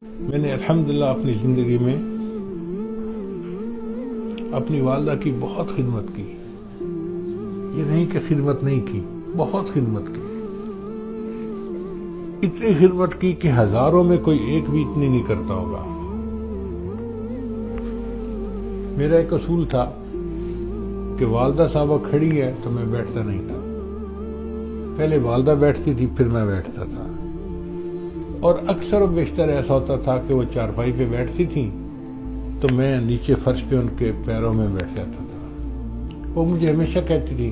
میں نے الحمدللہ اپنی زندگی میں اپنی والدہ کی بہت خدمت کی. یہ نہیں کہ خدمت نہیں کی، بہت خدمت کی. اتنی خدمت کی کہ ہزاروں میں کوئی ایک بھی اتنی نہیں کرتا ہوگا. میرا ایک اصول تھا کہ والدہ صاحبہ کھڑی ہے تو میں بیٹھتا نہیں تھا. پہلے والدہ بیٹھتی تھی، پھر میں بیٹھتا تھا. اور اکثر و بیشتر ایسا ہوتا تھا کہ وہ چارپائی پہ بیٹھتی تھیں تو میں نیچے فرش پہ ان کے پیروں میں بیٹھ جاتا تھا. وہ مجھے ہمیشہ کہتی تھی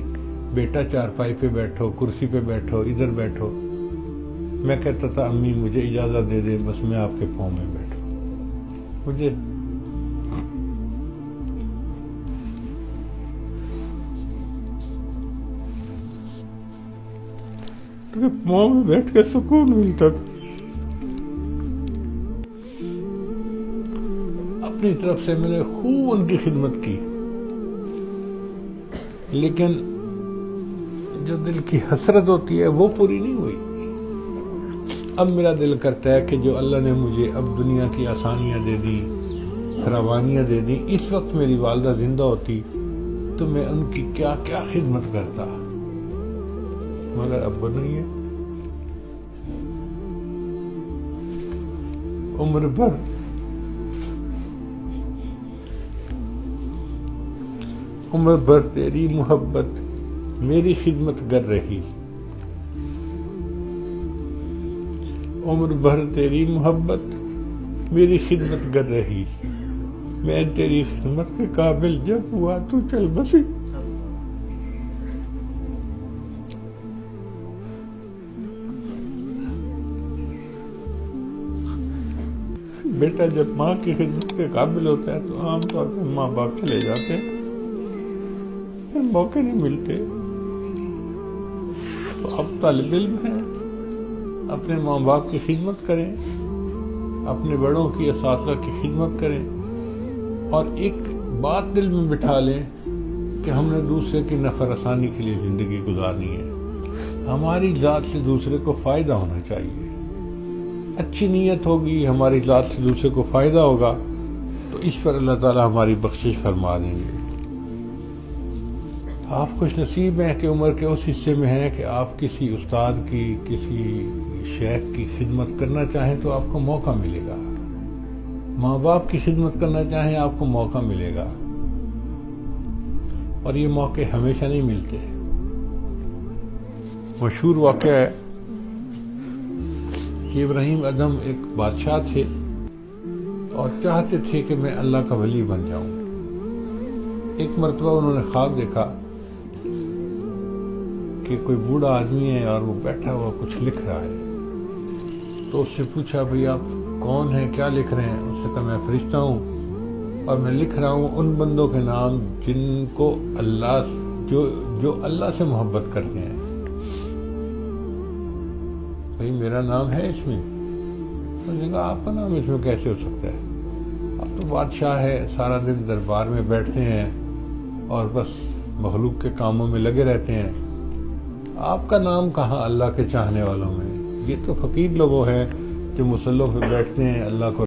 بیٹا چارپائی پہ بیٹھو، کرسی پہ بیٹھو، ادھر بیٹھو. میں کہتا تھا امی مجھے اجازت دے دیں، بس میں آپ کے پاؤں میں بیٹھوں. مجھے پاؤں میں بیٹھ کے سکون ملتا تھا. اپنی طرف سے میں نے خوب ان کی خدمت کی، لیکن جو دل کی حسرت ہوتی ہے وہ پوری نہیں ہوئی. اب میرا دل کرتا ہے کہ جو اللہ نے مجھے اب دنیا کی آسانیاں دے دی، فراوانیاں دے دی، اس وقت میری والدہ زندہ ہوتی تو میں ان کی کیا کیا خدمت کرتا. مگر اب وہ نہیں ہے. عمر بھر تیری محبت میری خدمت کر رہی. عمر بھر تیری محبت میری خدمت کر رہی. میں تیری خدمت کے قابل جب ہوا تو چل بسی. بیٹا جب ماں کی خدمت کے قابل ہوتا ہے تو عام طور پہ ماں باپ چلے جاتے ہیں، پھر موقع نہیں ملتے. تو اب طالب علم ہیں، اپنے ماں باپ کی خدمت کریں، اپنے بڑوں کی اساتذہ کی خدمت کریں، اور ایک بات دل میں بٹھا لیں کہ ہم نے دوسرے کی نفع رسانی کے لیے زندگی گزارنی ہے. ہماری ذات سے دوسرے کو فائدہ ہونا چاہیے. اچھی نیت ہوگی، ہماری ذات سے دوسرے کو فائدہ ہوگا تو اس پر اللہ تعالیٰ ہماری بخشش فرما دیں گے. آپ خوش نصیب ہیں کہ عمر کے اس حصے میں ہیں کہ آپ کسی استاد کی، کسی شیخ کی خدمت کرنا چاہیں تو آپ کو موقع ملے گا. ماں باپ کی خدمت کرنا چاہیں آپ کو موقع ملے گا. اور یہ موقع ہمیشہ نہیں ملتے. مشہور واقعہ ہے کہ ابراہیم ادھم ایک بادشاہ تھے اور چاہتے تھے کہ میں اللہ کا ولی بن جاؤں. ایک مرتبہ انہوں نے خواب دیکھا کہ کوئی بوڑھا آدمی ہے اور وہ بیٹھا ہوا کچھ لکھ رہا ہے. تو اس سے پوچھا بھئی آپ کون ہیں، کیا لکھ رہے ہیں؟ اس سے کہا میں فرشتہ ہوں اور میں لکھ رہا ہوں ان بندوں کے نام جن کو اللہ جو اللہ سے محبت کرتے ہیں. بھئی میرا نام ہے اس میں. انہوں نے کہا آپ کا نام اس میں کیسے ہو سکتا ہے؟ آپ تو بادشاہ ہے، سارا دن دربار میں بیٹھتے ہیں اور بس مخلوق کے کاموں میں لگے رہتے ہیں. آپ کا نام کہاں اللہ کے چاہنے والوں میں؟ یہ تو فقیر لوگوں ہیں جو مصلوں پہ بیٹھتے ہیں، اللہ کو